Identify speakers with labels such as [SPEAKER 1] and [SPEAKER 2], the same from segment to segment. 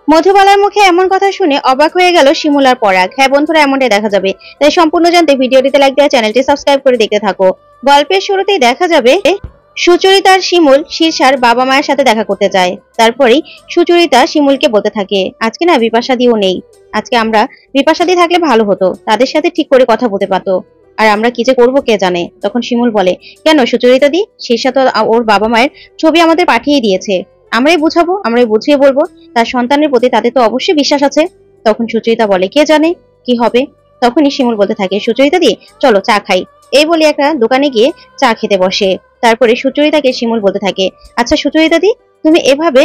[SPEAKER 1] মধুবালার মুখে এমন কথা শুনে অবাক হয়ে গেল শিমুল আর পরাগ। হ্যাঁ বন্ধুরা, এমনটাই দেখা যাবে। তাই সম্পূর্ণ জানতে ভিডিওটিতে লাইক দেওয়া, চ্যানেলটি সাবস্ক্রাইব করে দেখতে থাকো। গল্পের শুরুতেই দেখা যাবে সুচরিতা আর শিমুল শীর্ষার বাবা মায়ের সাথে দেখা করতে যায়। তারপরেই সুচরিতা শিমুলকে বলতে থাকে, আজকে না বিপাশাদিও নেই, আজকে আমরা বিপাশাদি থাকলে ভালো হতো, তাদের সাথে ঠিক করে কথা বলতে পারতো, আর আমরা কি যে করবো কে জানে। তখন শিমুল বলে, কেন সুচরিতা দি, শীর্ষা তো ওর বাবা মায়ের ছবি আমাদের পাঠিয়ে দিয়েছে, আমরাই বুঝাবো, আমরাই বুঝিয়ে বলবো, তার সন্তানের প্রতি তাদের তো অবশ্যই বিশ্বাস আছে। তখন সুচরিতা বলে, কে জানে কি হবে। তখনই শিমুল বলতে থাকে, সুচরিতা দি চলো চা খাই। এই বলে একটা দোকানে গিয়ে চা খেতে বসে। তারপরে সুচরিতাকে শিমুল বলতে থাকে, আচ্ছা সুচরিতা দি, তুমি এভাবে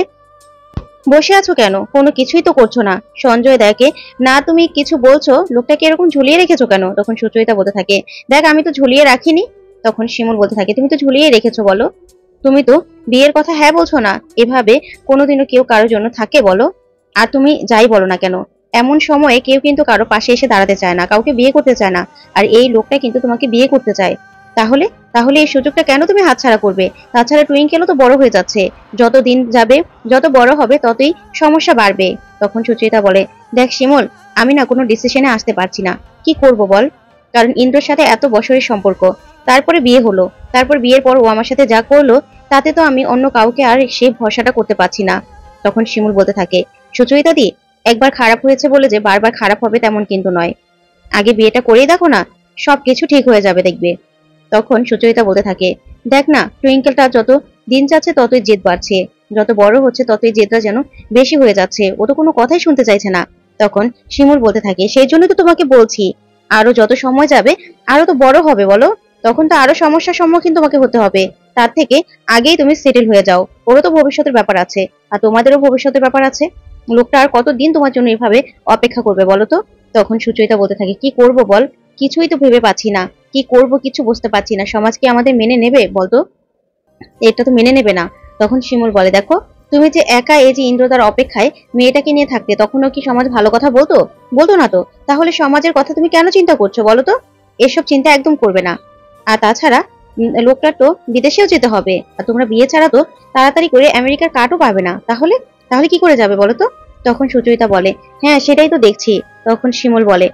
[SPEAKER 1] বসে আছো কেন, কোনো কিছুই তো করছো না। সঞ্জয় দেখে না তুমি কিছু বলছো, লোকটাকে এরকম ঝুলিয়ে রেখেছো কেন। তখন সুচরিতা বলতে থাকে, দেখ আমি তো ঝুলিয়ে রাখিনি। তখন শিমুল বলতে থাকে, তুমি তো ঝুলিয়ে রেখেছো, বলো তুমি তো বিয়ের কথা হ্যাঁ বলছো না। এভাবে কোনোদিনও কেউ কারোর জন্য থাকে বলো। আর তুমি যাই বলো না কেন, এমন সময়ে কেউ কিন্তু কারো পাশে এসে দাঁড়াতে চায় না, কাউকে বিয়ে করতে চায় না। আর এই লোকটা কিন্তু তোমাকে বিয়ে করতে চায়। তাহলে তাহলে এই সুযোগটা কেন তুমি হাতছাড়া করবে। তাছাড়া টুইঙ্কেলও তো বড় হয়ে যাচ্ছে, যত দিন যাবে যত বড় হবে ততই সমস্যা বাড়বে। তখন সুচরিতা বলে, দেখ শিমুল, আমি না কোনো ডিসিশনে আসতে পারছি না, কি করব বল। কারণ ইন্দ্রর সাথে এত বছরের সম্পর্ক, তারপরে বিয়ে হলো, তারপর বিয়ের পর ও আমার সাথে যা করলো, তাতে তো আমি অন্য কাউকে আর সেই ভরসাটা করতে পারছি না। তখন শিমুল বলতে থাকে, সুচরিতা দি, একবার খারাপ হয়েছে বলে যে বারবার খারাপ হবে তেমন কিন্তু নয়, আগে বিয়েটা করেই দেখো না, সবকিছু ঠিক হয়ে যাবে দেখবে। তখন সুচরিতা বলতে থাকে, দেখ না টুইঙ্কেলটা যত দিন যাচ্ছে ততই জেদ বাড়ছে, যত বড় হচ্ছে ততই জেদটা যেন বেশি হয়ে যাচ্ছে, ও তো কোনো কথাই শুনতে চাইছে না। তখন শিমুল বলতে থাকে, সেই জন্য তো তোমাকে বলছি, আরো যত সময় যাবে আরো তো বড় হবে বলো, তখন তো আরো সমস্যার সম্মুখীন তোমাকে হতে হবে। তার থেকে আগেই তুমি সেটেল হয়ে যাও, ওরও তো ভবিষ্যতের ব্যাপার আছে, আর তোমাদেরও ভবিষ্যতের ব্যাপার আছে। লোকটা আর কতদিন তোমার জন্য এভাবে অপেক্ষা করবে বলো তো। তখন সুচরিতা বলতে থাকে, কি করব বল, কিছুই তো ভেবে পাচ্ছি না, কি করব কিছু বুঝতে পারছি না, সমাজ কি আমাদের মেনে নেবে বলতো, এটা তো মেনে নেবে না। তখন শিমুল বলে, দেখো তুমি যে একা এই যে ইন্দ্রদার অপেক্ষায় মেয়েটাকে নিয়ে থাকতে, তখনও কি সমাজ ভালো কথা বলতো, বলতো না তো। তাহলে সমাজের কথা তুমি কেন চিন্তা করছো বলো তো, এসব চিন্তা একদম করবে না। আর তাছাড়া লোকটার তো বিদেশেও যেতে হবে, আর তোমরা বিয়ে ছাড়া তো তাড়াতাড়ি করে আমেরিকার কার্ডও পাবে না, তাহলে তাহলে কি করে যাবে বলো তো। তখন সুচরিতা বলে, হ্যাঁ সেটাই তো দেখছি। তখন শিমুল বলে,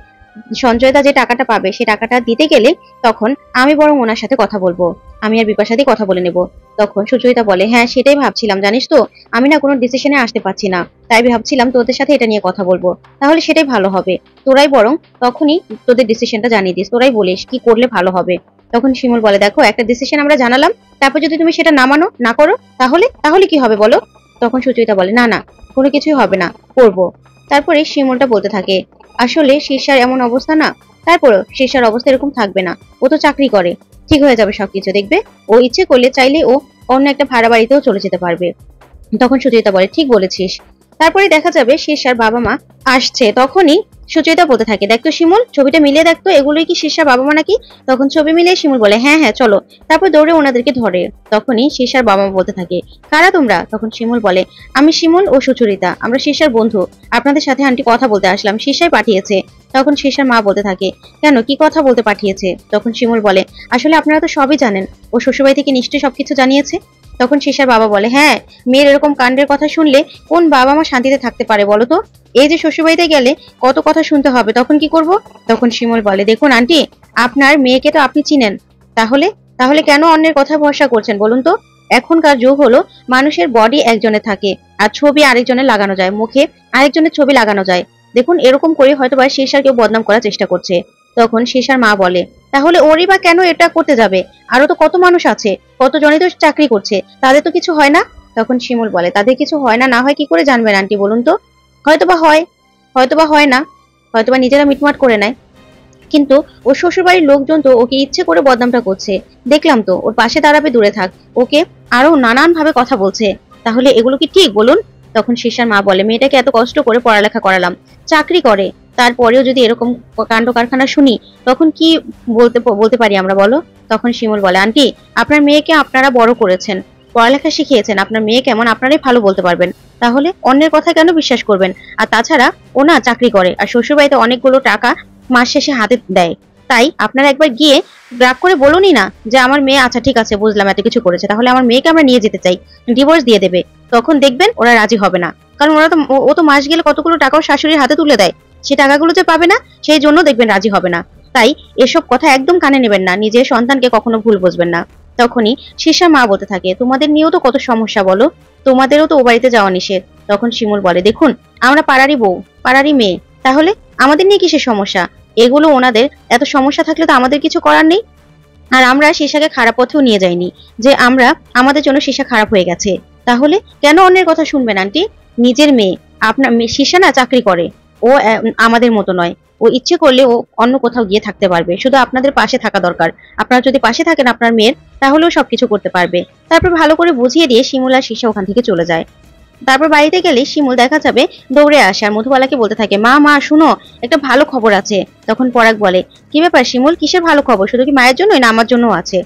[SPEAKER 1] সঞ্জয়দা যে টাকাটা পাবে সে টাকাটা দিতে গেলে তখন আমি বরং ওনার সাথে কথা বলবো, আমি আর বিপাশা দিয়ে কথা বলে নেব। তখন সুচরিতা বলে, হ্যাঁ সেটাই ভাবছিলাম, জানিস তো আমি না কোনো ডিসিশনে আসতে পারছি না, তাই ভাবছিলাম তোদের সাথে এটা নিয়ে কথা বলবো, তাহলে সেটাই ভালো হবে। তোরাই বরং তখনই তোদের ডিসিশনটা জানিয়ে দিস, তোরাই বলিস কি করলে ভালো হবে। তখন শিমুল বলে, দেখো একটা ডিসিশন আমরা জানালাম, তারপর যদি তুমি সেটা না মানো, না করো, তাহলে তাহলে কি হবে বলো। তখন সুচরিতা বলে, না না, কোনো কিছুই হবে না, করবো। তারপরে শিমুলটা বলতে থাকে, আসলে শীর্ষার এমন অবস্থা না, তারপরেও শীর্ষার অবস্থা এরকম থাকবে না, ও তো চাকরি করে, ঠিক হয়ে যাবে সবকিছু দেখবে, ও ইচ্ছে করলে চাইলে ও অন্য একটা ভাড়া বাড়িতেও চলে যেতে পারবে। তখন সুচরিতা বলে, ঠিক বলেছিস। তারপরে দেখা যাবে শীর্ষার বাবা মা আসছে। তখনই সুচরিতা বলতে থাকে, দেখতো শিমুল, ছবিটা মিলিয়ে দেখতো এগুলোই কি শীর্ষার বাবা মা নাকি। তখন ছবি মিলিয়ে শিমুল বলে, হ্যাঁ হ্যাঁ চলো। তারপর দৌড়ে ওনাদেরকে ধরে। তখনই শীর্ষার বাবা মা বলতে থাকে, কারা তোমরা। তখন শিমুল বলে, আমি শিমুল ও সুচরিতা, আমরা শীর্ষার বন্ধু, আপনাদের সাথে আন্টি কথা বলতে আসলাম, শীর্ষাই পাঠিয়েছে। তখন শীর্ষার মা বলতে থাকে, কেন কি কথা বলতে পাঠিয়েছে। তখন শিমুল বলে, আসলে আপনারা তো সবই জানেন, ও শ্বশুরবাড়ি থেকে নিশ্চয়ই সবকিছু জানিয়েছে। তখন শীর্ষার বাবা বলে, হ্যাঁ, মেয়ের এরকম কাণ্ডের কথা শুনলে কোন বাবা মা শান্তিতে থাকতে পারে বলো তো, এই যে শ্বশুরবাড়িতে গেলে কত কথা শুনতে হবে, তখন কি করব। তখন শিমুল বলে, দেখুন আন্টি, আপনার মেয়েকে তো আপনি চিনেন, তাহলে তাহলে কেন অন্যের কথা ভরসা করছেন বলুন তো। এখনকার যুগ হলো মানুষের বডি একজনের থাকে আর ছবি আরেকজনের লাগানো যায়, মুখে আরেকজনের ছবি লাগানো যায়। দেখুন এরকম করে হয়তো বা শীর্ষার কেউ বদনাম করার চেষ্টা করছে। তখন শীর্ষার মা বলে, তাহলে ওরই বা কেন এটা করতে যাবে, আরো তো কত মানুষ আছে, কতজনই তো চাকরি করছে, তাদের তো কিছু হয় না। তখন শিমুল বলে, তাদের কিছু হয় না, না হয় কি করে জানবেন আন্টি বলুন তো, হয়তোবা হয়, হয়তোবা হয় না, হয়তোবা নিজেরা মিটমাট করে নেয়, কিন্তু ওর শ্বশুরবাড়ির লোকজন তো ওকে ইচ্ছে করে বদনামটা করছে, দেখলাম তো, ওর পাশে দাঁড়াবে দূরে থাক, ওকে আরো নানান ভাবে কথা বলছে, তাহলে এগুলো কি ঠিক বলুন। তখন শীর্ষার মা বলে, মেয়েটাকে এত কষ্ট করে পড়ালেখা করালাম, চাকরি করে, তারপরেও যদি এরকম কাণ্ড কারখানা শুনি, তখন কি বলতে বলতে পারি আমরা বলো। তখন শিমুল বলে, আন্টি, আপনার মেয়েকে আপনারা বড় করেছেন, পড়ালেখা শিখিয়েছেন, আপনার মেয়ে কেমন আপনারাই ভালো বলতে পারবেন, তাহলে অন্যের কথা কেন বিশ্বাস করবেন। আর তাছাড়া ও না চাকরি করে, আর শ্বশুরবাড়িতে অনেকগুলো টাকা মাস শেষে হাতে দেয়, তাই আপনারা একবার গিয়ে রাগ করে বলুনই না যে আমার মেয়ে, আচ্ছা ঠিক আছে বুঝলাম এত কিছু করেছে, তাহলে আমার মেয়েকে আমরা নিয়ে যেতে চাই, ডিভোর্স দিয়ে দেবে, তখন দেখবেন ওরা রাজি হবে না, কারণ ও তো মাস গেলে কতগুলো টাকাও শাশুড়ির হাতে তুলে দেয়, সে টাকাগুলো যে পাবে না সেই জন্য দেখবেন রাজি হবে না। তাই এসব কথা একদম কানে নেবেন না, নিজের সন্তানকে কখনো ভুল বুঝবেন না। তখনই শীর্ষা মা বলতে থাকে, তোমাদের নিয়েও তো কত সমস্যা বলো, তোমাদেরও তো ও বাড়িতে যাওয়া নিষেধ। তখন শিমুল বলে, দেখুন আমরা পাড়ারই বউ, পাড়ারই মেয়ে, তাহলে আমাদের নিয়ে কিসের সমস্যা? এগুলো ওনাদের, এত সমস্যা থাকলে তো আমাদের কিছু করার নেই। আর আমরা শীর্ষাকে খারাপ পথেও নিয়ে যাইনি যে আমরা আমাদের জন্য শীর্ষা খারাপ হয়ে গেছে। তাহলে কেন অন্যের কথা শুনবেন আন্টি? নিজের মেয়ে, আপনার শীর্ষা না চাকরি করে, ও আমাদের মতো নয়। ও ইচ্ছে করলে ও অন্য কোথাও গিয়ে থাকতে পারবে, শুধু আপনাদের পাশে থাকা দরকার। আপনারা যদি পাশে থাকেন আপনার মেয়ের, তাহলেও সবকিছু করতে পারবে। তারপর ভালো করে বুঝিয়ে দিয়ে শিমুল আর শীর্ষা ওখান থেকে চলে যায়। তারপর বাড়িতে গেলে শিমুল দেখা যাবে দৌড়ে আসে আর মধুবালাকে বলতে থাকে, মা মা শুনো, একটা ভালো খবর আছে। তখন পরাগ বলে, কি ব্যাপার শিমুল, কিসের ভালো খবর? শুধু কি মায়ের জন্যই না আমার জন্য আছে?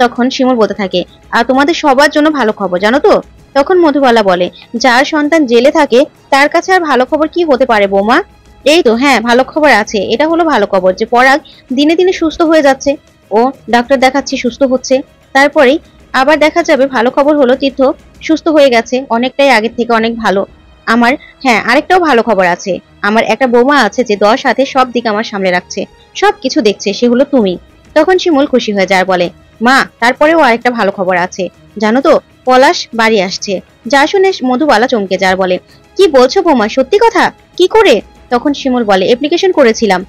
[SPEAKER 1] তখন শিমুল বলতে থাকে, আর তোমাদের সবার জন্য ভালো খবর, জানো তো? তখন মধুবালা বলে, যার সন্তান জেলে থাকে তার কাছে আর ভালো খবর কি হতে পারে বৌমা? এই তো, হ্যাঁ ভালো খবর আছে, এটা হলো ভালো খবর যে পরাগ দিনে দিনে সুস্থ হয়ে যাচ্ছে, ও ডাক্তার দেখাচ্ছি সুস্থ হচ্ছে। তারপরেই আবার দেখা যাবে ভালো খবর হলো তীর্থ সুস্থ হয়ে গেছে, অনেকটাই আগের থেকে অনেক ভালো। আমার, হ্যাঁ আরেকটাও ভালো খবর আছে, আমার একটা বৌমা আছে যে 10 হাতে সব দিক আমার সামনে রাখছে, সব কিছু দেখছে, সে হলো তুমি। তখন শিমুল খুশি হয়ে যায় আর বলে, মা তারপরেও আরেকটা ভালো খবর আছে, জানো তো পলাশ বাড়ি আসছে। যা শুনে মধুবালা চমকে যায় আর বলে, কি বলছো বৌমা, সত্যি কথা? কি করে? তখন শিমুল বলে, অ্যাপ্লিকেশন করেছিলাম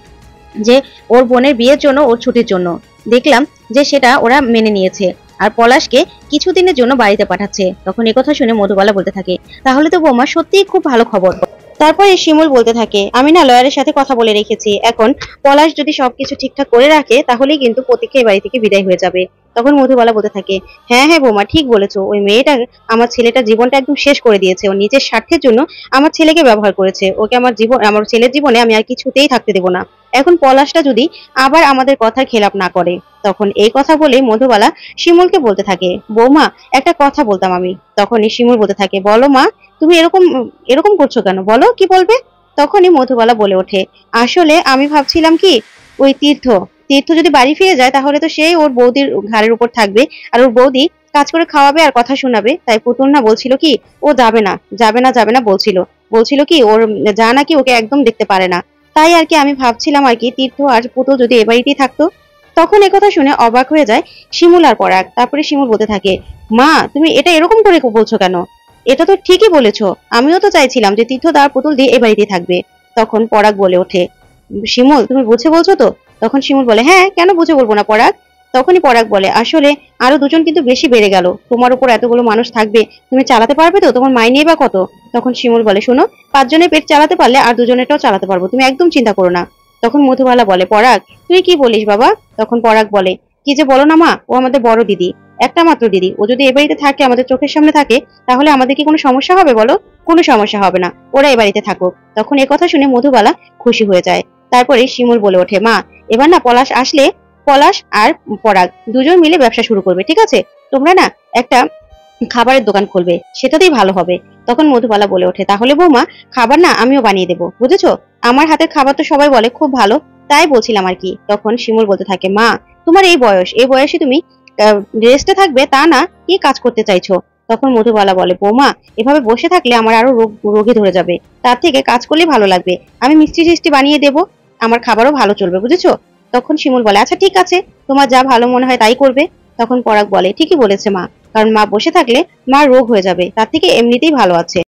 [SPEAKER 1] যে ওর বোনের বিয়ের জন্য, ওর ছুটির জন্য, দেখলাম যে সেটা ওরা মেনে নিয়েছে আর পলাশকে কিছুদিনের জন্য বাড়িতে পাঠাচ্ছে। তখন একথা শুনে মধুবালা বলতে থাকে, তাহলে তো বৌমা সত্যিই খুব ভালো খবর। তারপরে শিমুল বলতে থাকে, আমি না লয়ারের সাথে কথা বলে রেখেছি, এখন পলাশ যদি সবকিছু ঠিকঠাক করে রাখে তাহলেই কিন্তু প্রতীক্ষা এই বাড়ি থেকে বিদায় হয়ে যাবে। তখন মধুবালা বলতে থাকে, হ্যাঁ হ্যাঁ বৌমা ঠিক বলেছো, ওই মেয়েটা আমার ছেলেটার জীবনটা একদম শেষ করে দিয়েছে, ও নিজের স্বার্থের জন্য আমার ছেলেকে ব্যবহার করেছে, ওকে আমার জীবন, আমার ছেলের জীবনে আমি আর কিছুতেই থাকতে দেবো না। এখন পলাশটা যদি আবার আমাদের কথার খেলাপ না করে। তখন এই কথা বলে মধুবালা শিমুলকে বলতে থাকে, বৌমা একটা কথা বলতাম আমি। তখনই শিমুল বলতে থাকে, বলো মা, তুমি এরকম এরকম করছো কেন, বলো কি বলবে? তখনই মধুবালা বলে ওঠে, আসলে আমি ভাবছিলাম কি, ওই তীর্থ তীর্থ যদি বাড়ি ফিরে যায় তাহলে তো সেই ওর বৌদির ঘাড়ের উপর থাকবে, আর ওর বৌদি কাজ করে খাওয়াবে আর কথা শোনাবে। তাই পুতুল না বলছিল কি, ও যাবে না যাবে না যাবে না বলছিল, বলছিল কি ওর যা নাকি ওকে একদম দেখতে পারে না। তাই আর কি আমি ভাবছিলাম আর কি, তীর্থ আর পুতুল যদি এ বাড়িতেই থাকতো। তখন একথা শুনে অবাক হয়ে যায় শিমুল আর পরাগ। তারপরে শিমুল বলতে থাকে, মা তুমি এটা এরকম করে বলছো কেন? এটা তো ঠিকই বলেছো, আমিও তো চাইছিলাম যে তীর্থ আর পুতুল দিয়ে এ বাড়িতেই থাকবে। তখন পরাগ বলে ওঠে, শিমুল তুমি বুঝে বলছো তো? তখন শিমুল বলে, হ্যাঁ কেন বুঝে বলবো না পরাগ। তখনই পরাগ বলে, আসলে আরো দুজন কিন্তু বেশি বেড়ে গেল, তোমার উপর এতগুলো মানুষ থাকবে, তুমি চালাতে পারবে তো? তোমার মাইনে বা কত? তখন শিমুল বলে, শোনো, 5 জনের পেট চালাতে পারলে আর 2 জনেরটাও চালাতে পারবো, তুমি একদম চিন্তা করো না। তখন মধুবালা বলে, পরাগ তুই কি বলিস বাবা? তখন পরাগ বলে, কি যে বলো না মা, ও আমাদের বড় দিদি, একটা মাত্র দিদি, ও যদি এ বাড়িতে থাকে, আমাদের চোখের সামনে থাকে, তাহলে আমাদের কি কোনো সমস্যা হবে বলো? কোনো সমস্যা হবে না, ওরা এ বাড়িতে থাকুক। তখন এ কথা শুনে মধুবালা খুশি হয়ে যায়। তারপরে শিমুল বলে ওঠে, মা এবার না পলাশ আসলে পলাশ আর পরাগ দুজন মিলে ব্যবসা শুরু করবে, ঠিক আছে? তোমরা না একটা খাবারের দোকান খুলবে, সেটাতেই ভালো হবে। তখন মধুবালা বলে ওঠে, তাহলে বৌমা খাবার না আমিও বানিয়ে দেবো, বুঝেছো? আমার হাতের খাবার তো সবাই বলে খুব ভালো, তাই বলছিলাম আর কি। তখন শিমুল বলতে থাকে, মা তোমার এই বয়স, এই বয়সে তুমি রেস্টে থাকবে তা না, কি কাজ করতে চাইছো? তখন মধুবালা বলে, বৌমা এভাবে বসে থাকলে আমার আরো রোগে ধরে যাবে, তার থেকে কাজ করলেই ভালো লাগবে, আমি মিষ্টি টিষ্টি বানিয়ে দেবো, আমার খাবারও ভালো চলবে, বুঝেছো? তখন শিমুল বলে, আচ্ছা ঠিক আছে, তোমার যা ভালো মনে হয় তাই করবে। তখন পরাগ বলে, ঠিকই বলেছে মা, কারণ মা বসে থাকলে মা রোগ হয়ে যাবে, তার থেকে এমনিতেই ভালো আছে।